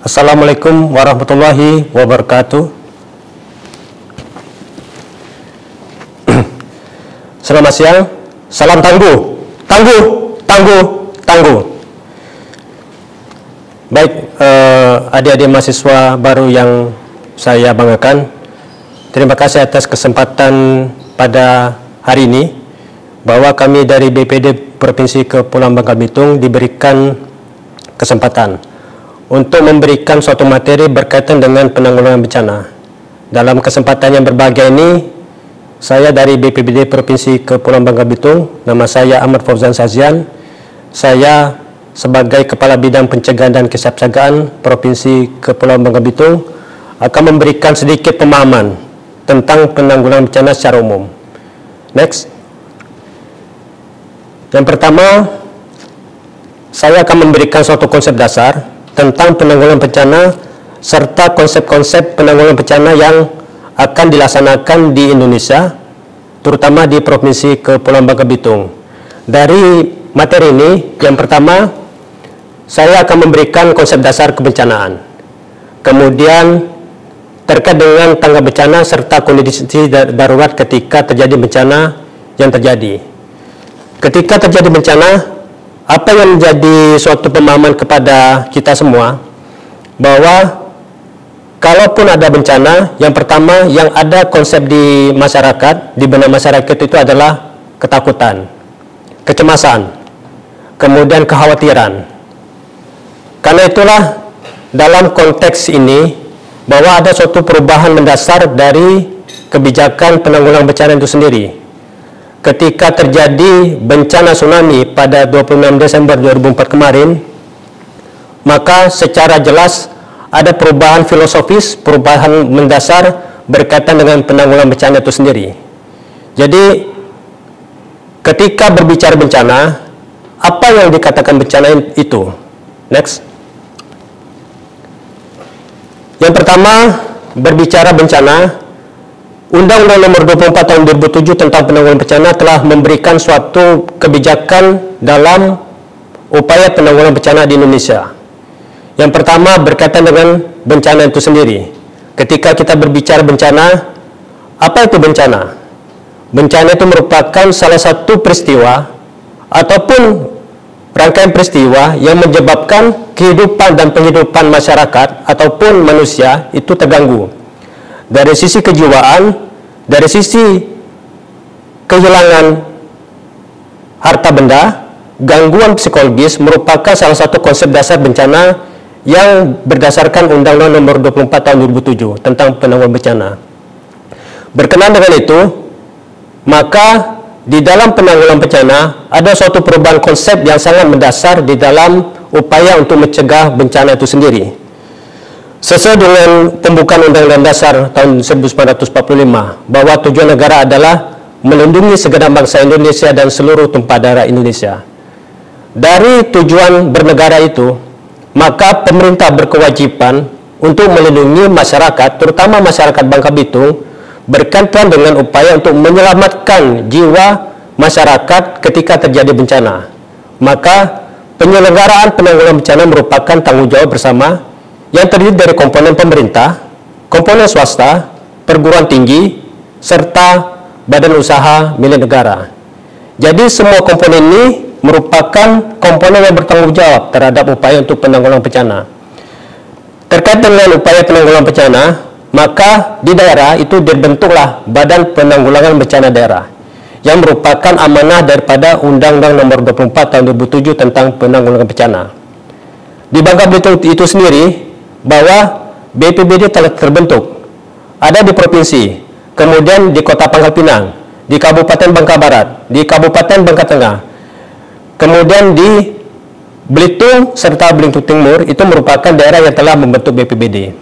Assalamualaikum warahmatullahi wabarakatuh. Selamat siang. Salam tangguh, tangguh, tangguh, tangguh. Baik, adik-adik mahasiswa baru yang saya banggakan, terima kasih atas kesempatan pada hari ini bahwa kami dari BPD Provinsi Kepulauan Bangka Belitung diberikan kesempatan untuk memberikan suatu materi berkaitan dengan penanggulangan bencana. Dalam kesempatan yang berbahagia ini, saya dari BPBD Provinsi Kepulauan Bangka Belitung, nama saya Ahmad Fauzan Sazian. Saya sebagai Kepala Bidang Pencegahan dan Kesiapsiagaan Provinsi Kepulauan Bangka Belitung akan memberikan sedikit pemahaman tentang penanggulangan bencana secara umum. Next. Yang pertama, saya akan memberikan suatu konsep dasar tentang penanggulangan bencana serta konsep-konsep penanggulangan bencana yang akan dilaksanakan di Indonesia, terutama di Provinsi Kepulauan Bangka Belitung. Dari materi ini, yang pertama, saya akan memberikan konsep dasar kebencanaan. Kemudian, terkait dengan tanggap bencana serta kondisi darurat ketika terjadi bencana yang terjadi. Ketika terjadi bencana, apa yang menjadi suatu pemahaman kepada kita semua bahwa kalaupun ada bencana, yang pertama yang ada konsep di masyarakat, di benak masyarakat itu adalah ketakutan, kecemasan, kemudian kekhawatiran. Karena itulah dalam konteks ini bahwa ada suatu perubahan mendasar dari kebijakan penanggulangan bencana itu sendiri. Ketika terjadi bencana tsunami pada 26 Desember 2004 kemarin, maka secara jelas ada perubahan filosofis, perubahan mendasar berkaitan dengan penanggulangan bencana itu sendiri. Jadi, ketika berbicara bencana, apa yang dikatakan bencana itu? Next. Yang pertama, berbicara bencana, Undang-Undang Nomor 24 Tahun 2007 tentang penanggulangan bencana telah memberikan suatu kebijakan dalam upaya penanggulangan bencana di Indonesia. Yang pertama berkaitan dengan bencana itu sendiri. Ketika kita berbicara bencana, apa itu bencana? Bencana itu merupakan salah satu peristiwa ataupun rangkaian peristiwa yang menyebabkan kehidupan dan penghidupan masyarakat ataupun manusia itu terganggu. Dari sisi kejiwaan, dari sisi kehilangan harta benda, gangguan psikologis merupakan salah satu konsep dasar bencana yang berdasarkan Undang-Undang Nomor 24 Tahun 2007 tentang penanggulangan bencana. Berkenaan dengan itu, maka di dalam penanggulangan bencana ada suatu perubahan konsep yang sangat mendasar di dalam upaya untuk mencegah bencana itu sendiri. Sesuai dengan pembukaan Undang-Undang Dasar tahun 1945 bahwa tujuan negara adalah melindungi segenap bangsa Indonesia dan seluruh tumpah darah Indonesia. Dari tujuan bernegara itu, maka pemerintah berkewajiban untuk melindungi masyarakat, terutama masyarakat Bangka Belitung, berkaitan dengan upaya untuk menyelamatkan jiwa masyarakat ketika terjadi bencana. Maka penyelenggaraan penanggulangan bencana merupakan tanggung jawab bersama yang terdiri dari komponen pemerintah, komponen swasta, perguruan tinggi, serta badan usaha milik negara. Jadi semua komponen ini merupakan komponen yang bertanggung jawab terhadap upaya untuk penanggulangan bencana. Terkait dengan upaya penanggulangan bencana, maka di daerah itu dibentuklah Badan Penanggulangan Bencana Daerah yang merupakan amanah daripada Undang-Undang Nomor 24 Tahun 2007 tentang penanggulangan bencana. Di Bangka Belitung itu sendiri, bahwa BPBD telah terbentuk, ada di provinsi, kemudian di Kota Pangkal Pinang, di Kabupaten Bangka Barat, di Kabupaten Bangka Tengah, kemudian di Belitung serta Belitung Timur itu merupakan daerah yang telah membentuk BPBD.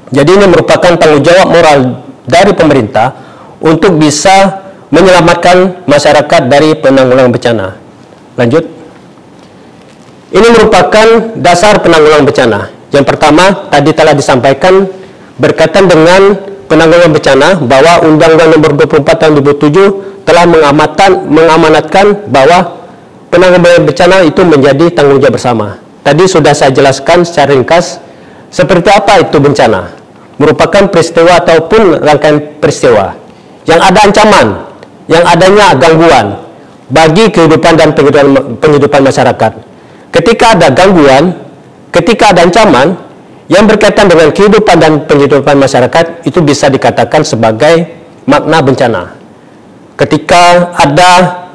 Jadi ini merupakan tanggung jawab moral dari pemerintah untuk bisa menyelamatkan masyarakat dari penanggulangan bencana. Lanjut. Ini merupakan dasar penanggulangan bencana. Yang pertama, tadi telah disampaikan berkaitan dengan penanggulangan bencana bahwa Undang-Undang Nomor 24 Tahun 2007 telah mengamanatkan bahwa penanggulangan bencana itu menjadi tanggung jawab bersama. Tadi sudah saya jelaskan secara ringkas Seperti apa itu bencana? Merupakan peristiwa ataupun rangkaian peristiwa yang ada ancaman, yang adanya gangguan bagi kehidupan dan penghidupan masyarakat. Ketika ada gangguan, ketika ada ancaman yang berkaitan dengan kehidupan dan penghidupan masyarakat, itu bisa dikatakan sebagai makna bencana. Ketika ada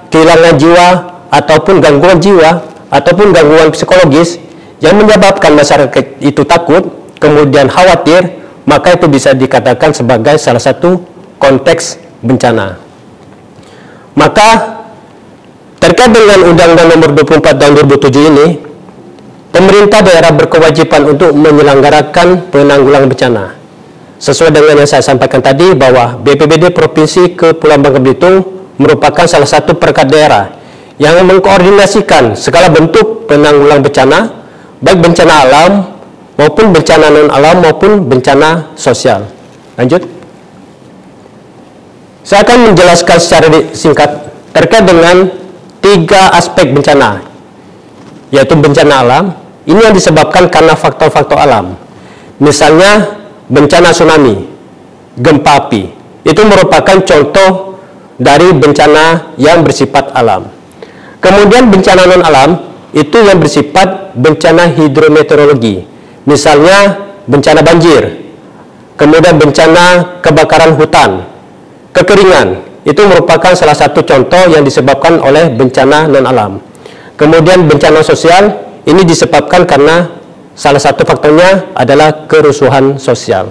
kehilangan jiwa ataupun gangguan jiwa ataupun gangguan psikologis yang menyebabkan masyarakat itu takut, kemudian khawatir, maka itu bisa dikatakan sebagai salah satu konteks bencana. Maka terkait dengan Undang-Undang Nomor 24 Tahun 2007 ini, pemerintah daerah berkewajiban untuk menyelenggarakan penanggulangan bencana. Sesuai dengan yang saya sampaikan tadi, bahwa BPBD Provinsi Kepulauan Bangka Belitung merupakan salah satu perangkat daerah yang mengkoordinasikan segala bentuk penanggulangan bencana, baik bencana alam maupun bencana non-alam maupun bencana sosial. Lanjut. Saya akan menjelaskan secara singkat terkait dengan 3 aspek bencana, yaitu bencana alam. Ini yang disebabkan karena faktor-faktor alam. Misalnya bencana tsunami, gempa api. Itu merupakan contoh dari bencana yang bersifat alam. Kemudian bencana non-alam itu yang bersifat bencana hidrometeorologi. Misalnya bencana banjir, kemudian bencana kebakaran hutan, kekeringan. Itu merupakan salah satu contoh yang disebabkan oleh bencana non-alam. Kemudian bencana sosial ini disebabkan karena salah satu faktornya adalah kerusuhan sosial.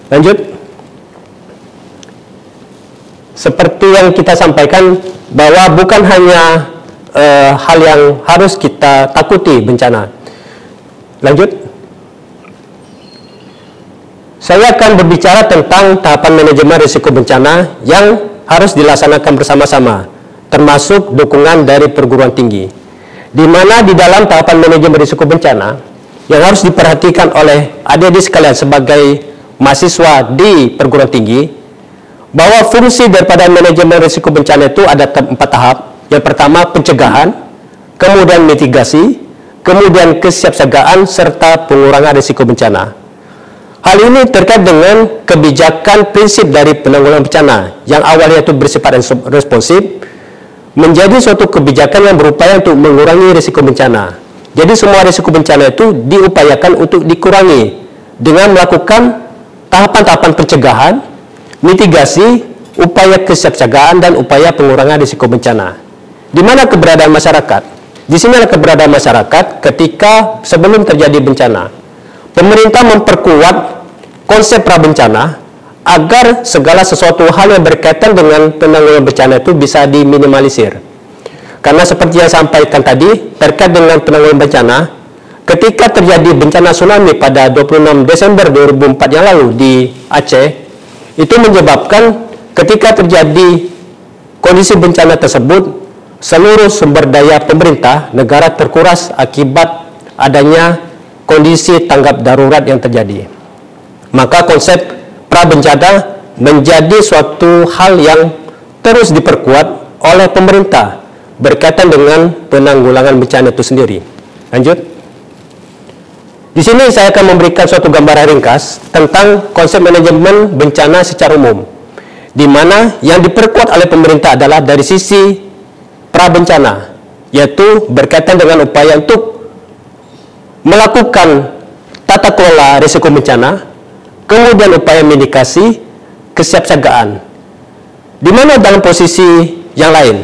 Lanjut. Seperti yang kita sampaikan, bahwa bukan hanya hal yang harus kita takuti bencana. Lanjut. Saya akan berbicara tentang tahapan manajemen risiko bencana yang harus dilaksanakan bersama-sama, termasuk dukungan dari perguruan tinggi, di mana di dalam tahapan manajemen risiko bencana yang harus diperhatikan oleh adik-adik sekalian sebagai mahasiswa di perguruan tinggi, bahwa fungsi daripada manajemen risiko bencana itu ada 4 tahap. Yang pertama pencegahan, kemudian mitigasi, kemudian kesiapsiagaan, serta pengurangan risiko bencana. Hal ini terkait dengan kebijakan prinsip dari penanggulangan bencana yang awalnya itu bersifat responsif menjadi suatu kebijakan yang berupaya untuk mengurangi risiko bencana. Jadi semua risiko bencana itu diupayakan untuk dikurangi dengan melakukan tahapan-tahapan pencegahan, mitigasi, upaya kesiapsiagaan, dan upaya pengurangan risiko bencana. Di mana keberadaan masyarakat? Di sini adalah keberadaan masyarakat ketika sebelum terjadi bencana. Pemerintah memperkuat konsep prabencana agar segala sesuatu hal yang berkaitan dengan penanggulangan bencana itu bisa diminimalisir. Karena seperti yang saya sampaikan tadi, terkait dengan penanggulangan bencana, ketika terjadi bencana tsunami pada 26 Desember 2004 yang lalu di Aceh, itu menyebabkan ketika terjadi kondisi bencana tersebut, seluruh sumber daya pemerintah negara terkuras akibat adanya kondisi tanggap darurat yang terjadi. Maka konsep prabencana menjadi suatu hal yang terus diperkuat oleh pemerintah berkaitan dengan penanggulangan bencana itu sendiri. Lanjut. Di sini saya akan memberikan suatu gambaran ringkas tentang konsep manajemen bencana secara umum, di mana yang diperkuat oleh pemerintah adalah dari sisi prabencana, yaitu berkaitan dengan upaya untuk melakukan tata kelola risiko bencana, kemudian upaya mitigasi, kesiapsiagaan. Di mana dalam posisi yang lain,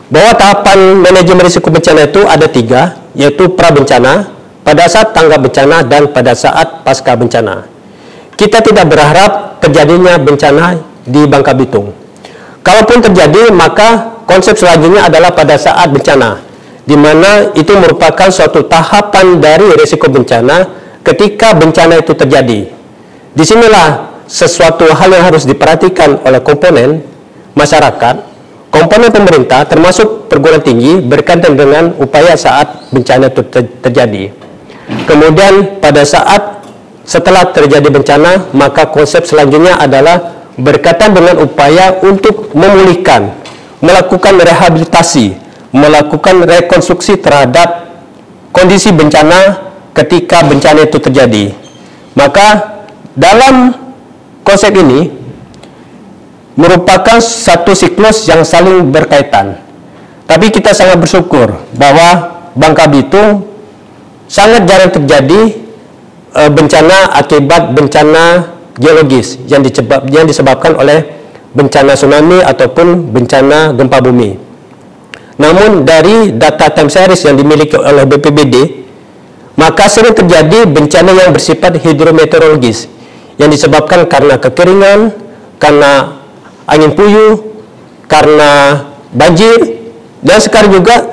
bahwa tahapan manajemen risiko bencana itu ada 3, yaitu prabencana, pada saat tanggap bencana, dan pada saat pasca bencana. Kita tidak berharap terjadinya bencana di Bangka Belitung. Kalaupun terjadi, maka konsep selanjutnya adalah pada saat bencana, di mana itu merupakan suatu tahapan dari risiko bencana ketika bencana itu terjadi. Disinilah sesuatu hal yang harus diperhatikan oleh komponen masyarakat, komponen pemerintah, termasuk perguruan tinggi berkaitan dengan upaya saat bencana itu terjadi. Kemudian pada saat setelah terjadi bencana, maka konsep selanjutnya adalah berkaitan dengan upaya untuk memulihkan, melakukan rehabilitasi, melakukan rekonstruksi terhadap kondisi bencana ketika bencana itu terjadi. Maka dalam konsep ini merupakan satu siklus yang saling berkaitan. Tapi kita sangat bersyukur bahwa Bangka Belitung sangat jarang terjadi bencana akibat bencana geologis yang disebabkan oleh bencana tsunami ataupun bencana gempa bumi. Namun dari data time series yang dimiliki oleh BPBD, maka sering terjadi bencana yang bersifat hidrometeorologis yang disebabkan karena kekeringan, karena angin puyuh, karena banjir, dan sekarang juga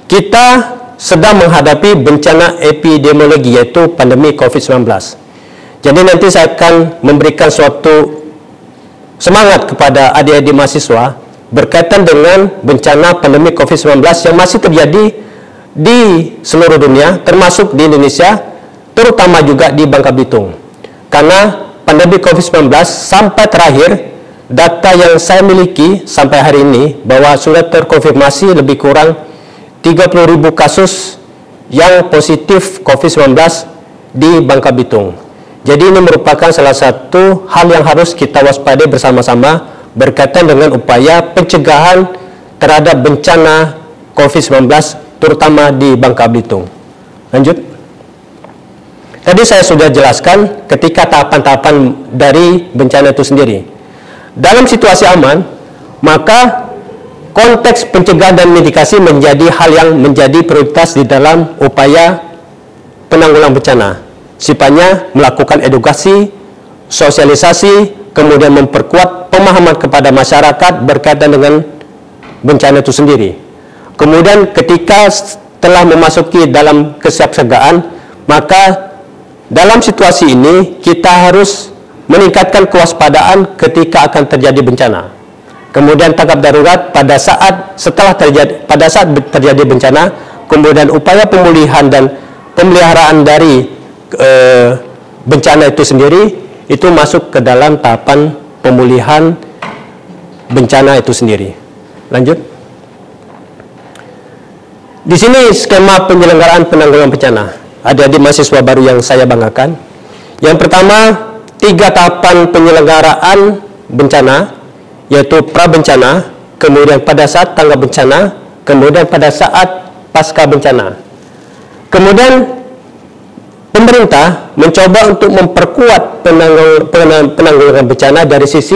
kita sedang menghadapi bencana epidemiologi yaitu pandemi COVID-19. Jadi nanti saya akan memberikan suatu semangat kepada adik-adik mahasiswa berkaitan dengan bencana pandemi COVID-19 yang masih terjadi di seluruh dunia, termasuk di Indonesia, terutama juga di Bangka Belitung. Karena pandemi COVID-19 sampai terakhir, data yang saya miliki sampai hari ini bahwa sudah terkonfirmasi lebih kurang 30.000 kasus yang positif COVID-19 di Bangka Belitung. Jadi ini merupakan salah satu hal yang harus kita waspadai bersama-sama berkaitan dengan upaya pencegahan terhadap bencana COVID-19 terutama di Bangka Belitung. Lanjut. Tadi saya sudah jelaskan ketika tahapan-tahapan dari bencana itu sendiri. Dalam situasi aman, maka konteks pencegahan dan mitigasi menjadi hal yang menjadi prioritas di dalam upaya penanggulangan bencana. Sifatnya melakukan edukasi, sosialisasi, kemudian memperkuat pemahaman kepada masyarakat berkaitan dengan bencana itu sendiri. Kemudian ketika telah memasuki dalam kesiapsiagaan, maka dalam situasi ini kita harus meningkatkan kewaspadaan ketika akan terjadi bencana. Kemudian tanggap darurat pada saat terjadi bencana, kemudian upaya pemulihan dan pemeliharaan dari bencana itu sendiri itu masuk ke dalam tahapan pemulihan bencana itu sendiri. Lanjut. Di sini skema penyelenggaraan penanggulangan bencana. Adik-adik mahasiswa baru yang saya banggakan. Yang pertama, 3 tahapan penyelenggaraan bencana, yaitu pra-bencana, kemudian pada saat tanggap bencana, kemudian pada saat pasca bencana. Kemudian pemerintah mencoba untuk memperkuat penanggulangan bencana dari sisi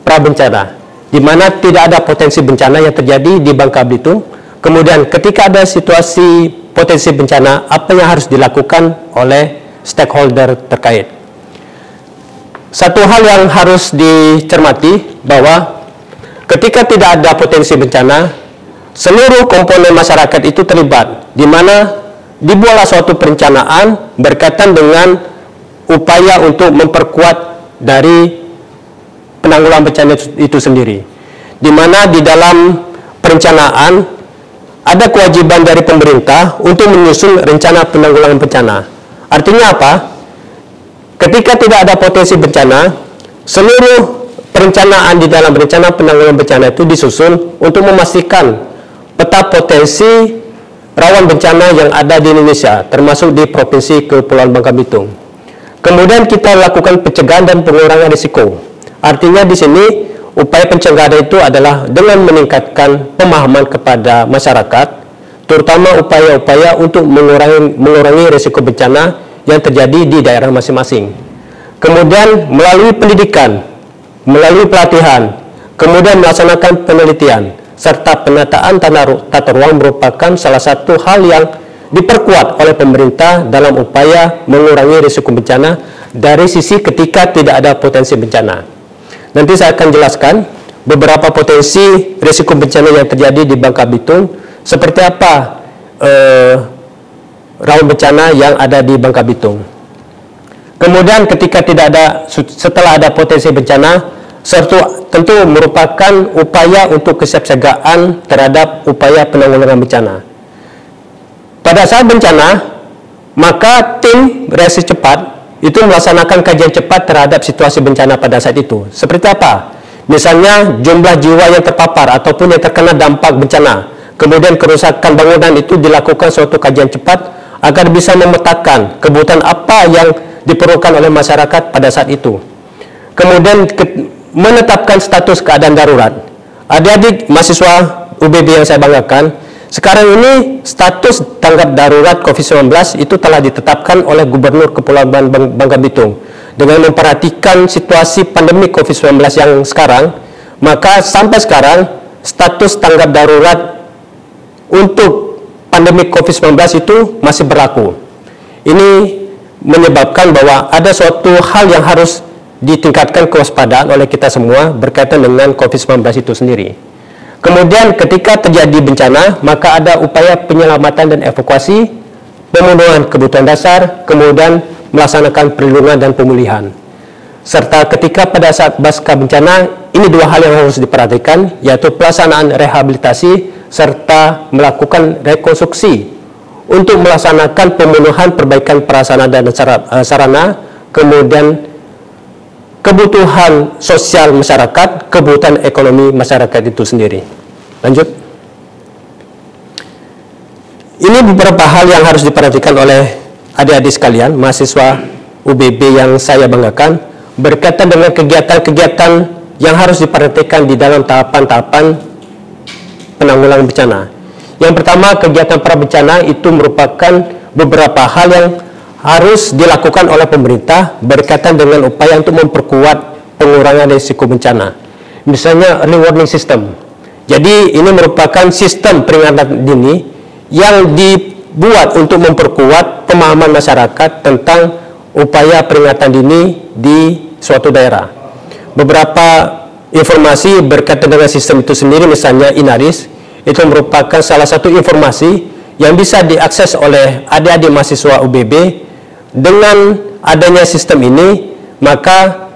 pra-bencana, di mana tidak ada potensi bencana yang terjadi di Bangka Belitung. Kemudian ketika ada situasi potensi bencana, apa yang harus dilakukan oleh stakeholder terkait. Satu hal yang harus dicermati bahwa ketika tidak ada potensi bencana, seluruh komponen masyarakat itu terlibat, di mana dibuatlah suatu perencanaan berkaitan dengan upaya untuk memperkuat dari penanggulangan bencana itu sendiri, di mana di dalam perencanaan ada kewajiban dari pemerintah untuk menyusun rencana penanggulangan bencana. Artinya apa? Ketika tidak ada potensi bencana, seluruh perencanaan di dalam rencana penanggulangan bencana itu disusun untuk memastikan peta potensi rawan bencana yang ada di Indonesia, termasuk di Provinsi Kepulauan Bangka Belitung. Kemudian kita lakukan pencegahan dan pengurangan risiko. Artinya di sini upaya pencegahan itu adalah dengan meningkatkan pemahaman kepada masyarakat, terutama upaya-upaya untuk mengurangi risiko bencana yang terjadi di daerah masing-masing. Kemudian melalui pendidikan, melalui pelatihan, kemudian melaksanakan penelitian, serta penataan tata ruang merupakan salah satu hal yang diperkuat oleh pemerintah dalam upaya mengurangi risiko bencana dari sisi ketika tidak ada potensi bencana. Nanti saya akan jelaskan beberapa potensi risiko bencana yang terjadi di Bangka Belitung, seperti apa rawan bencana yang ada di Bangka Belitung. Kemudian ketika setelah ada potensi bencana, tentu merupakan upaya untuk kesiapsiagaan terhadap upaya penanggulangan bencana. Pada saat bencana, maka tim reaksi cepat itu melaksanakan kajian cepat terhadap situasi bencana pada saat itu. Seperti apa? Misalnya jumlah jiwa yang terpapar ataupun yang terkena dampak bencana. Kemudian kerusakan bangunan itu dilakukan suatu kajian cepat. agar bisa memetakan kebutuhan apa yang diperlukan oleh masyarakat pada saat itu. Kemudian menetapkan status keadaan darurat. Adik-adik mahasiswa UBB yang saya banggakan, sekarang ini status tanggap darurat COVID-19 itu telah ditetapkan oleh Gubernur Kepulauan Bangka Belitung. Dengan memperhatikan situasi pandemi COVID-19 yang sekarang, maka sampai sekarang status tanggap darurat untuk pandemi COVID-19 itu masih berlaku. Ini menyebabkan bahwa ada suatu hal yang harus ditingkatkan kewaspadaan oleh kita semua berkaitan dengan COVID-19 itu sendiri. Kemudian ketika terjadi bencana, maka ada upaya penyelamatan dan evakuasi, pemenuhan kebutuhan dasar, kemudian melaksanakan perlindungan dan pemulihan. Serta ketika pada saat pasca bencana, ini dua hal yang harus diperhatikan, yaitu pelaksanaan rehabilitasi serta melakukan rekonstruksi untuk melaksanakan pemenuhan perbaikan prasarana dan sarana, kemudian kebutuhan sosial masyarakat, kebutuhan ekonomi masyarakat itu sendiri. Lanjut. Ini beberapa hal yang harus diperhatikan oleh adik-adik sekalian, mahasiswa UBB yang saya banggakan, berkaitan dengan kegiatan-kegiatan yang harus diperhatikan di dalam tahapan-tahapan penanggulangan bencana. Yang pertama, kegiatan prabencana itu merupakan beberapa hal yang harus dilakukan oleh pemerintah berkaitan dengan upaya untuk memperkuat pengurangan risiko bencana. Misalnya early warning system. Jadi ini merupakan sistem peringatan dini yang dibuat untuk memperkuat pemahaman masyarakat tentang upaya peringatan dini di suatu daerah. Beberapa informasi berkaitan dengan sistem itu sendiri, misalnya INARIS, itu merupakan salah satu informasi yang bisa diakses oleh adik-adik mahasiswa UBB. Dengan adanya sistem ini, maka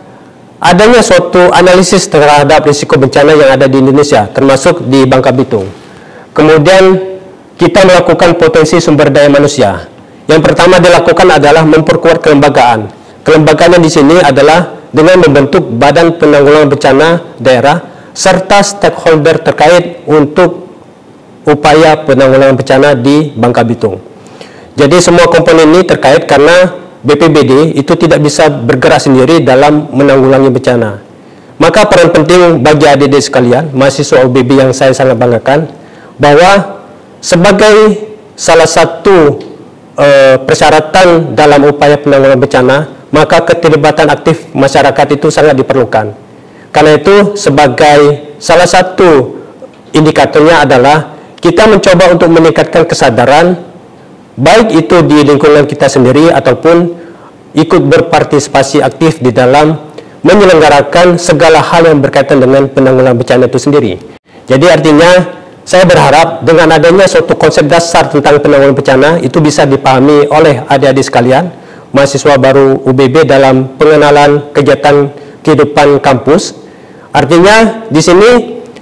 adanya suatu analisis terhadap risiko bencana yang ada di Indonesia, termasuk di Bangka Belitung. Kemudian kita melakukan potensi sumber daya manusia. Yang pertama dilakukan adalah memperkuat kelembagaan. Kelembagaan di sini adalah dengan membentuk Badan Penanggulangan Bencana Daerah serta stakeholder terkait untuk upaya penanggulangan bencana di Bangka Belitung. Jadi semua komponen ini terkait karena BPBD itu tidak bisa bergerak sendiri dalam menanggulangi bencana. Maka peran penting bagi adik-adik sekalian, mahasiswa UBB yang saya sangat banggakan, bahwa sebagai salah satu persyaratan dalam upaya penanggulangan bencana, maka keterlibatan aktif masyarakat itu sangat diperlukan. Karena itu sebagai salah satu indikatornya adalah kita mencoba untuk meningkatkan kesadaran, baik itu di lingkungan kita sendiri ataupun ikut berpartisipasi aktif di dalam menyelenggarakan segala hal yang berkaitan dengan penanggulangan bencana itu sendiri. Jadi artinya saya berharap dengan adanya suatu konsep dasar tentang penanggulangan bencana itu bisa dipahami oleh adik-adik sekalian, mahasiswa baru UBB dalam pengenalan kegiatan kehidupan kampus. Artinya di sini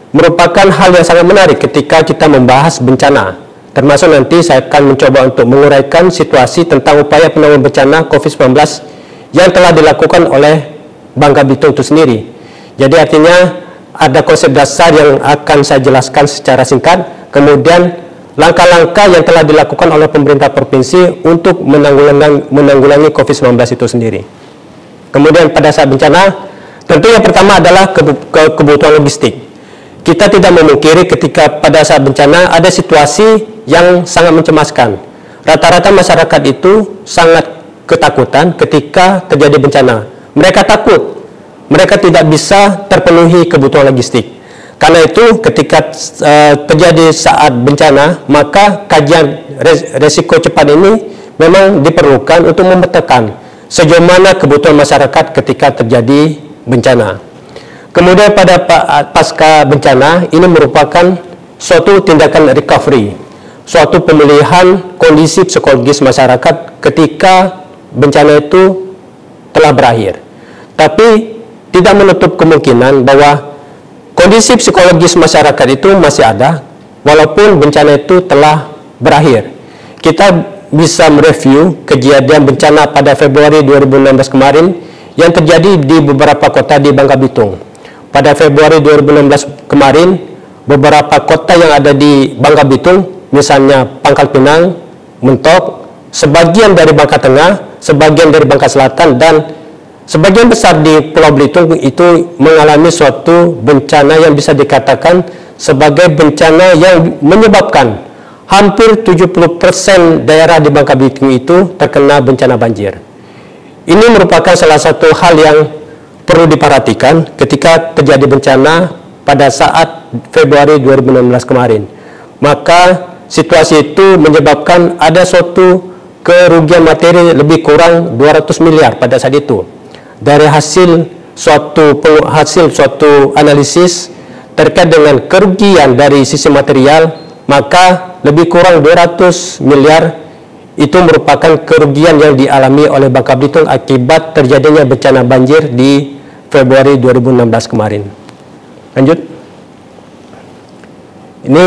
merupakan hal yang sangat menarik ketika kita membahas bencana. Termasuk nanti saya akan mencoba untuk menguraikan situasi tentang upaya penanggulangan bencana COVID-19 yang telah dilakukan oleh Bangka Belitung itu sendiri. Jadi artinya ada konsep dasar yang akan saya jelaskan secara singkat, kemudian langkah-langkah yang telah dilakukan oleh pemerintah provinsi untuk menanggulangi COVID-19 itu sendiri. Kemudian pada saat bencana, tentu yang pertama adalah kebutuhan logistik. Kita tidak memungkiri ketika pada saat bencana ada situasi yang sangat mencemaskan. Rata-rata masyarakat itu sangat ketakutan ketika terjadi bencana. Mereka takut, mereka tidak bisa terpenuhi kebutuhan logistik. Karena itu ketika terjadi saat bencana, maka kajian resiko cepat ini memang diperlukan untuk memetakan sejauh mana kebutuhan masyarakat ketika terjadi bencana. Kemudian pada pasca bencana ini merupakan suatu tindakan recovery, suatu pemulihan kondisi psikologis masyarakat ketika bencana itu telah berakhir. Tapi tidak menutup kemungkinan bahwa kondisi psikologis masyarakat itu masih ada walaupun bencana itu telah berakhir. Kita bisa mereview kejadian bencana pada Februari 2016 kemarin yang terjadi di beberapa kota di Bangka Belitung. Pada Februari 2016 kemarin, beberapa kota yang ada di Bangka Belitung, misalnya Pangkal Pinang, Mentok, sebagian dari Bangka Tengah, sebagian dari Bangka Selatan, dan sebagian besar di Pulau Belitung itu mengalami suatu bencana yang bisa dikatakan sebagai bencana yang menyebabkan hampir 70% daerah di Bangka Belitung itu terkena bencana banjir. Ini merupakan salah satu hal yang perlu diperhatikan ketika terjadi bencana pada saat Februari 2016 kemarin. Maka situasi itu menyebabkan ada suatu kerugian materi lebih kurang 200 miliar pada saat itu. Dari hasil suatu analisis terkait dengan kerugian dari sisi material, maka lebih kurang 200 miliar itu merupakan kerugian yang dialami oleh Bangka Belitung akibat terjadinya bencana banjir di Februari 2016 kemarin. Lanjut. Ini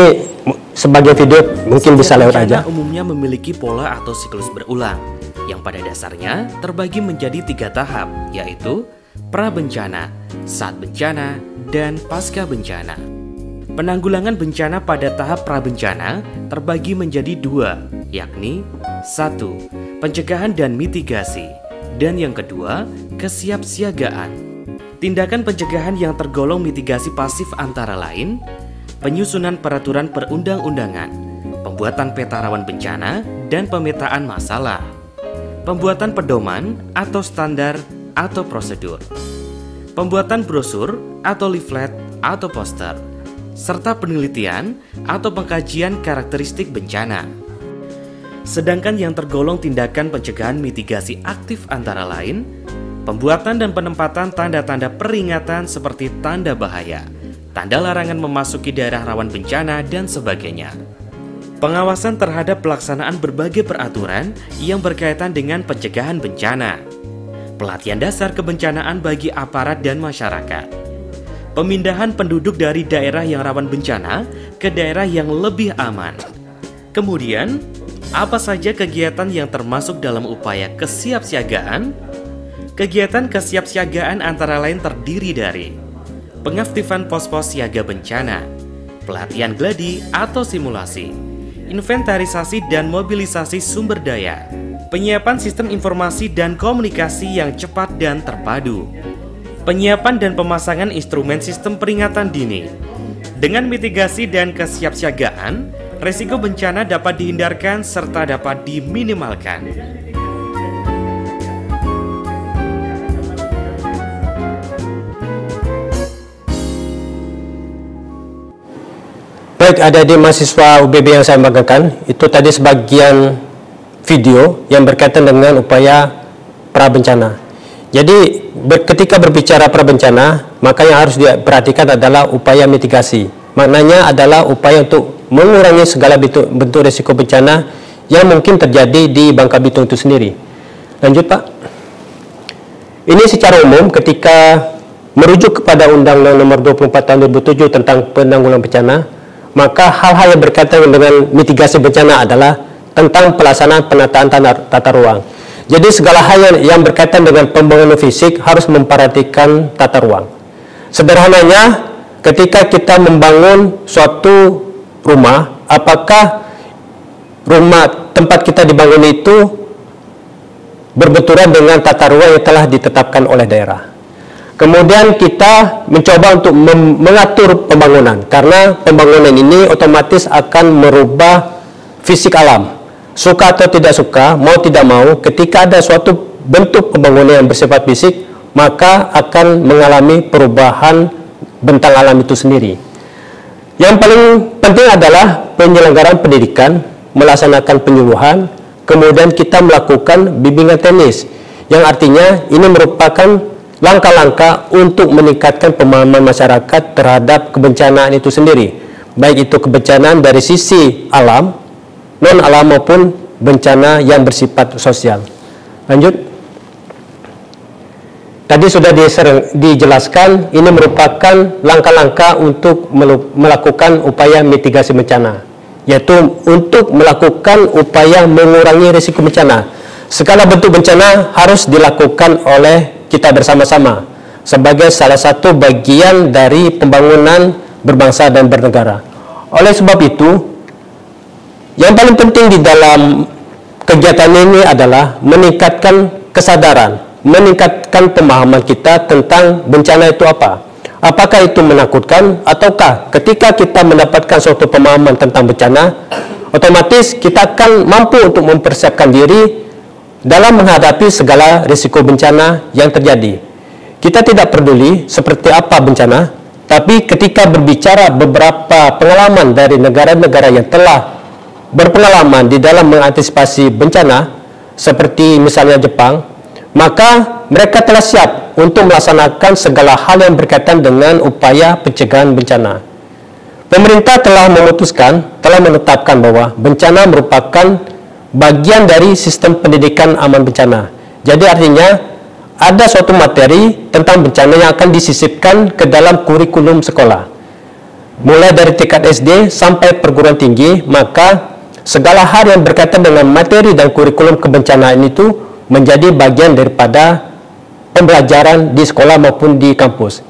sebagai video mungkin bisa lewat aja. Umumnya memiliki pola atau siklus berulang yang pada dasarnya terbagi menjadi 3 tahap, yaitu pra-bencana, saat bencana, dan pasca bencana. Penanggulangan bencana pada tahap pra-bencana terbagi menjadi 2, yakni 1. Pencegahan dan mitigasi, dan yang kedua, kesiapsiagaan. Tindakan pencegahan yang tergolong mitigasi pasif antara lain penyusunan peraturan perundang-undangan, pembuatan peta rawan bencana, dan pemetaan masalah, pembuatan pedoman atau standar atau prosedur, pembuatan brosur atau leaflet atau poster, serta penelitian atau pengkajian karakteristik bencana. Sedangkan yang tergolong tindakan pencegahan mitigasi aktif antara lain pembuatan dan penempatan tanda-tanda peringatan seperti tanda bahaya, tanda larangan memasuki daerah rawan bencana, dan sebagainya. Pengawasan terhadap pelaksanaan berbagai peraturan yang berkaitan dengan pencegahan bencana. Pelatihan dasar kebencanaan bagi aparat dan masyarakat. Pemindahan penduduk dari daerah yang rawan bencana ke daerah yang lebih aman. Kemudian, apa saja kegiatan yang termasuk dalam upaya kesiapsiagaan? Kegiatan kesiapsiagaan antara lain terdiri dari pengaktifan pos-pos siaga bencana, pelatihan gladi atau simulasi, inventarisasi dan mobilisasi sumber daya, penyiapan sistem informasi dan komunikasi yang cepat dan terpadu, penyiapan dan pemasangan instrumen sistem peringatan dini. Dengan mitigasi dan kesiapsiagaan, risiko bencana dapat dihindarkan serta dapat diminimalkan. Baik, ada di mahasiswa UBB yang saya banggakan, itu tadi sebagian video yang berkaitan dengan upaya pra-bencana. Jadi ketika berbicara pra-bencana, maka yang harus diperhatikan adalah upaya mitigasi. Maknanya adalah upaya untuk mengurangi segala bentuk risiko bencana yang mungkin terjadi di Bangka Belitung itu sendiri. Lanjut, Pak. Ini secara umum ketika merujuk kepada Undang-Undang Nomor 24 Tahun 2007 tentang penanggulangan bencana, maka hal-hal yang berkaitan dengan mitigasi bencana adalah tentang pelaksanaan penataan tata ruang. Jadi segala hal yang berkaitan dengan pembangunan fisik harus memperhatikan tata ruang. Sederhananya, ketika kita membangun suatu rumah, apakah rumah tempat kita dibangun itu berbenturan dengan tata ruang yang telah ditetapkan oleh daerah. Kemudian kita mencoba untuk mengatur pembangunan, karena pembangunan ini otomatis akan merubah fisik alam. Suka atau tidak suka, mau tidak mau, ketika ada suatu bentuk pembangunan yang bersifat fisik, maka akan mengalami perubahan bentang alam itu sendiri. Yang paling penting adalah penyelenggaraan pendidikan, melaksanakan penyuluhan, kemudian kita melakukan bimbingan teknis, yang artinya ini merupakan langkah-langkah untuk meningkatkan pemahaman masyarakat terhadap kebencanaan itu sendiri, baik itu kebencanaan dari sisi alam, non-alam maupun bencana yang bersifat sosial. Lanjut. Tadi sudah dijelaskan, ini merupakan langkah-langkah untuk melakukan upaya mitigasi bencana, yaitu untuk melakukan upaya mengurangi risiko bencana. Segala bentuk bencana harus dilakukan oleh kita bersama-sama sebagai salah satu bagian dari pembangunan berbangsa dan bernegara. Oleh sebab itu, yang paling penting di dalam kegiatan ini adalah meningkatkan kesadaran, meningkatkan pemahaman kita tentang bencana itu apa. Apakah itu menakutkan, ataukah ketika kita mendapatkan suatu pemahaman tentang bencana, otomatis kita akan mampu untuk mempersiapkan diri dalam menghadapi segala risiko bencana yang terjadi. Kita tidak peduli seperti apa bencana, tapi ketika berbicara beberapa pengalaman dari negara-negara yang telah berpengalaman di dalam mengantisipasi bencana, seperti misalnya Jepang, maka mereka telah siap untuk melaksanakan segala hal yang berkaitan dengan upaya pencegahan bencana. Pemerintah telah menetapkan bahwa bencana merupakan bagian dari sistem pendidikan aman bencana. Jadi artinya ada suatu materi tentang bencana yang akan disisipkan ke dalam kurikulum sekolah. Mulai dari tingkat SD sampai perguruan tinggi, maka segala hal yang berkaitan dengan materi dan kurikulum kebencanaan itu menjadi bagian daripada pembelajaran di sekolah maupun di kampus.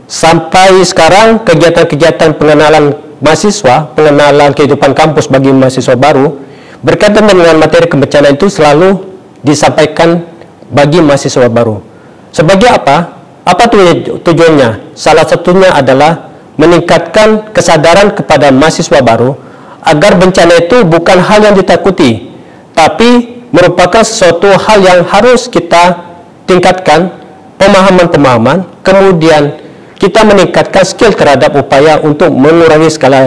Sampai sekarang kegiatan-kegiatan pengenalan mahasiswa, pengenalan kehidupan kampus bagi mahasiswa baru berkaitan dengan materi kebencanaan itu selalu disampaikan bagi mahasiswa baru. Sebagai apa? Apa tujuannya? Salah satunya adalah meningkatkan kesadaran kepada mahasiswa baru agar bencana itu bukan hal yang ditakuti, tapi merupakan sesuatu hal yang harus kita tingkatkan pemahaman-pemahaman, kemudian kita meningkatkan skill terhadap upaya untuk mengurangi skala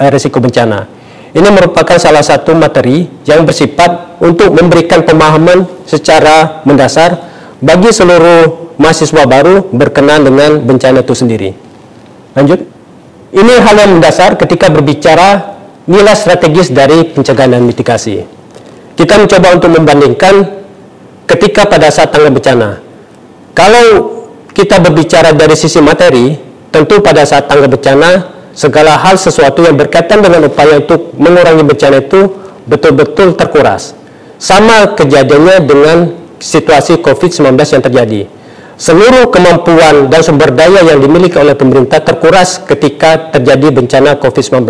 risiko bencana. Ini merupakan salah satu materi yang bersifat untuk memberikan pemahaman secara mendasar bagi seluruh mahasiswa baru berkenaan dengan bencana itu sendiri. Lanjut. Ini hal yang mendasar ketika berbicara nilai strategis dari pencegahan dan mitigasi. Kita mencoba untuk membandingkan ketika pada saat tanggap bencana. Kalau kita berbicara dari sisi materi, tentu pada saat tanggap bencana, segala hal sesuatu yang berkaitan dengan upaya untuk mengurangi bencana itu betul-betul terkuras. Sama kejadiannya dengan situasi COVID-19 yang terjadi. Seluruh kemampuan dan sumber daya yang dimiliki oleh pemerintah terkuras ketika terjadi bencana COVID-19.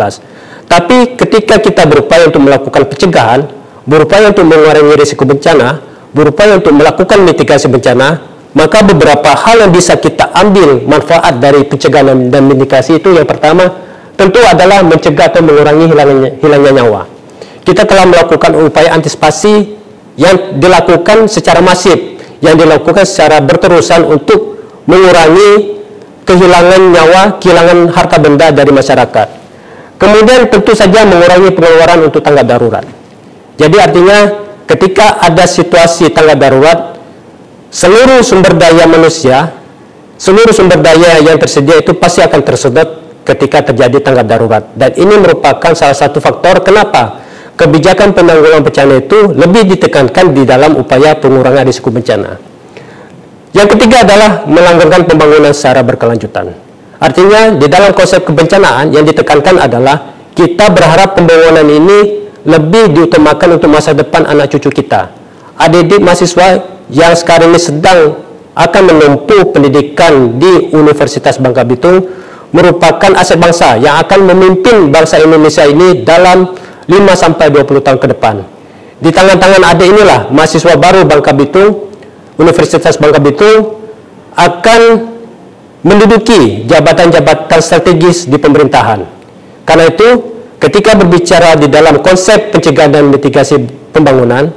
Tapi ketika kita berupaya untuk melakukan pencegahan, berupaya untuk mengurangi risiko bencana, berupaya untuk melakukan mitigasi bencana, maka beberapa hal yang bisa kita ambil manfaat dari pencegahan dan mitigasi itu yang pertama tentu adalah mencegah atau mengurangi hilangnya nyawa. Kita telah melakukan upaya antisipasi yang dilakukan secara masif, yang dilakukan secara berterusan untuk mengurangi kehilangan nyawa, kehilangan harta benda dari masyarakat. Kemudian tentu saja mengurangi pengeluaran untuk tanggap darurat. Jadi artinya ketika ada situasi tanggap darurat, seluruh sumber daya manusia, seluruh sumber daya yang tersedia itu pasti akan tersedot ketika terjadi tanggap darurat. Dan ini merupakan salah satu faktor kenapa kebijakan penanggulangan bencana itu lebih ditekankan di dalam upaya pengurangan risiko bencana. Yang ketiga adalah melanggengkan pembangunan secara berkelanjutan. Artinya di dalam konsep kebencanaan yang ditekankan adalah kita berharap pembangunan ini lebih diutamakan untuk masa depan anak cucu kita. Adik-adik mahasiswa yang sekarang ini sedang akan menempuh pendidikan di Universitas Bangka Belitung merupakan aset bangsa yang akan memimpin bangsa Indonesia ini dalam 5-20 tahun ke depan. Di tangan-tangan adik inilah mahasiswa baru Bangka Belitung, Universitas Bangka Belitung akan menduduki jabatan-jabatan strategis di pemerintahan. Karena itu, ketika berbicara di dalam konsep pencegahan dan mitigasi pembangunan,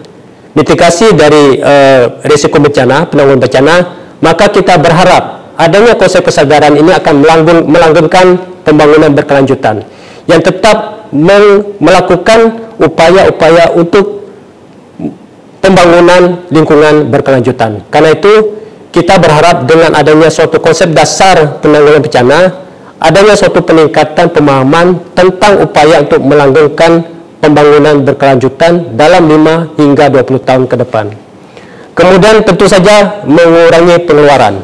mitigasi dari risiko bencana, penanggulangan bencana, maka kita berharap adanya konsep kesadaran ini akan melanggengkan pembangunan berkelanjutan yang tetap melakukan upaya-upaya untuk pembangunan lingkungan berkelanjutan. Karena itu, kita berharap dengan adanya suatu konsep dasar penanggulangan bencana, adanya suatu peningkatan pemahaman tentang upaya untuk melanggengkan pembangunan berkelanjutan dalam 5 hingga 20 tahun ke depan. Kemudian tentu saja mengurangi pengeluaran.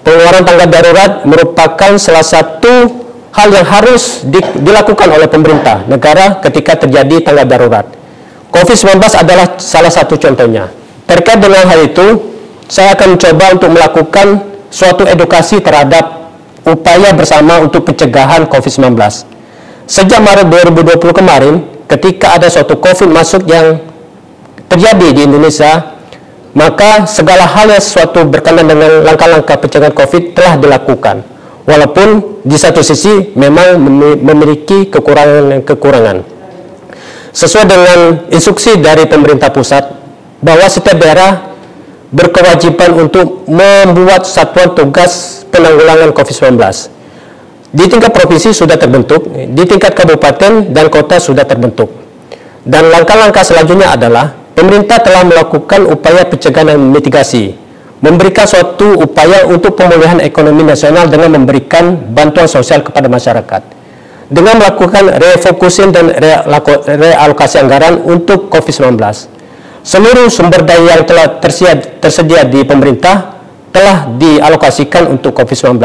Pengeluaran tanggap darurat merupakan salah satu hal yang harus dilakukan oleh pemerintah negara ketika terjadi tanggap darurat. COVID-19 adalah salah satu contohnya. Terkait dengan hal itu, saya akan mencoba untuk melakukan suatu edukasi terhadap upaya bersama untuk pencegahan COVID-19. Sejak Maret 2020 kemarin, ketika ada suatu COVID masuk yang terjadi di Indonesia, maka segala hal yang sesuatu berkenaan dengan langkah-langkah pencegahan COVID telah dilakukan. Walaupun di satu sisi memang memiliki kekurangan. Sesuai dengan instruksi dari pemerintah pusat, bahwa setiap daerah berkewajiban untuk membuat satuan tugas penanggulangan COVID-19. Di tingkat provinsi sudah terbentuk, di tingkat kabupaten dan kota sudah terbentuk. Dan langkah-langkah selanjutnya adalah pemerintah telah melakukan upaya pencegahan dan mitigasi, memberikan suatu upaya untuk pemulihan ekonomi nasional dengan memberikan bantuan sosial kepada masyarakat, dengan melakukan refocusing dan realokasi anggaran untuk COVID-19. Seluruh sumber daya yang telah tersedia di pemerintah telah dialokasikan untuk COVID-19.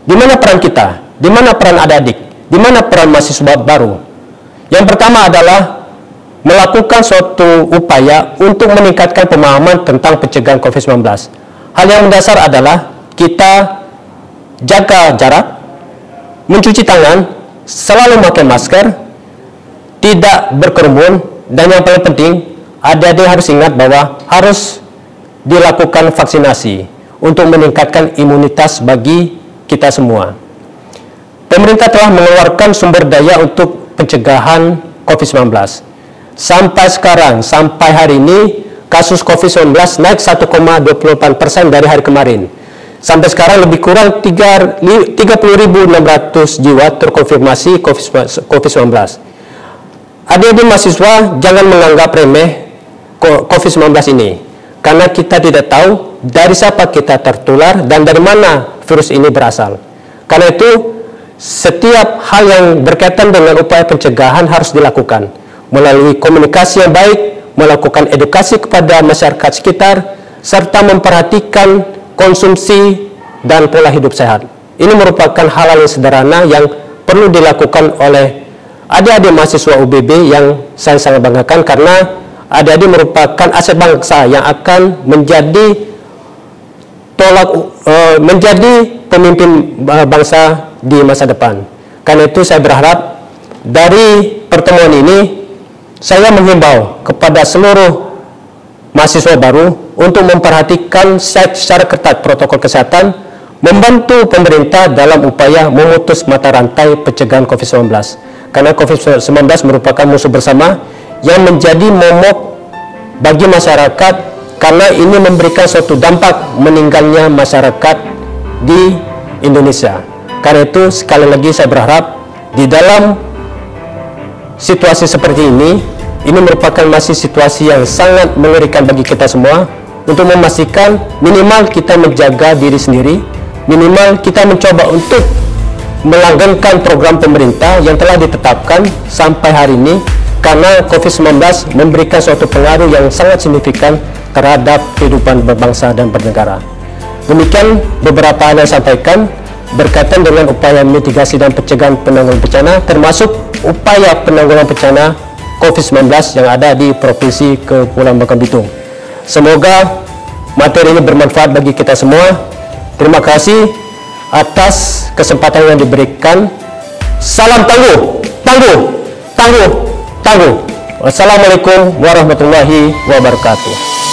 Di mana peran kita? Di mana peran adik-adik? Di mana peran mahasiswa baru? Yang pertama adalah melakukan suatu upaya untuk meningkatkan pemahaman tentang pencegahan COVID-19. Hal yang mendasar adalah kita jaga jarak, mencuci tangan, selalu memakai masker, tidak berkerumun, dan yang paling penting, adik-adik harus ingat bahwa harus dilakukan vaksinasi untuk meningkatkan imunitas bagi kita semua. Pemerintah telah mengeluarkan sumber daya untuk pencegahan COVID-19. Sampai sekarang, sampai hari ini, kasus COVID-19 naik 1,28% dari hari kemarin. Sampai sekarang lebih kurang 30.600 jiwa terkonfirmasi COVID-19. Adik-adik mahasiswa jangan menganggap remeh COVID-19 ini, karena kita tidak tahu dari siapa kita tertular dan dari mana virus ini berasal. Karena itu, setiap hal yang berkaitan dengan upaya pencegahan harus dilakukan melalui komunikasi yang baik, melakukan edukasi kepada masyarakat sekitar, serta memperhatikan konsumsi dan pola hidup sehat. Ini merupakan hal-hal yang sederhana yang perlu dilakukan oleh adik-adik mahasiswa UBB yang saya sangat banggakan, karena adik-adik merupakan aset bangsa yang akan menjadi pemimpin bangsa di masa depan. Karena itu saya berharap dari pertemuan ini saya menghimbau kepada seluruh mahasiswa baru untuk memperhatikan secara ketat protokol kesehatan, membantu pemerintah dalam upaya memutus mata rantai pencegahan COVID-19. Karena COVID-19 merupakan musuh bersama yang menjadi momok bagi masyarakat, karena ini memberikan suatu dampak meninggalnya masyarakat di Indonesia. Karena itu sekali lagi saya berharap di dalam situasi seperti ini merupakan masih situasi yang sangat mengerikan bagi kita semua, untuk memastikan minimal kita menjaga diri sendiri, minimal kita mencoba untuk melanggengkan program pemerintah yang telah ditetapkan sampai hari ini, karena COVID-19 memberikan suatu pengaruh yang sangat signifikan terhadap kehidupan berbangsa dan bernegara. Demikian beberapa hal yang saya sampaikan berkaitan dengan upaya mitigasi dan pencegahan penanggulangan bencana, termasuk upaya penanggulangan bencana COVID-19 yang ada di Provinsi Kepulauan Bangka Belitung. Semoga materi ini bermanfaat bagi kita semua. Terima kasih atas kesempatan yang diberikan. Salam tangguh, tangguh, tangguh, tangguh. Wassalamualaikum warahmatullahi wabarakatuh.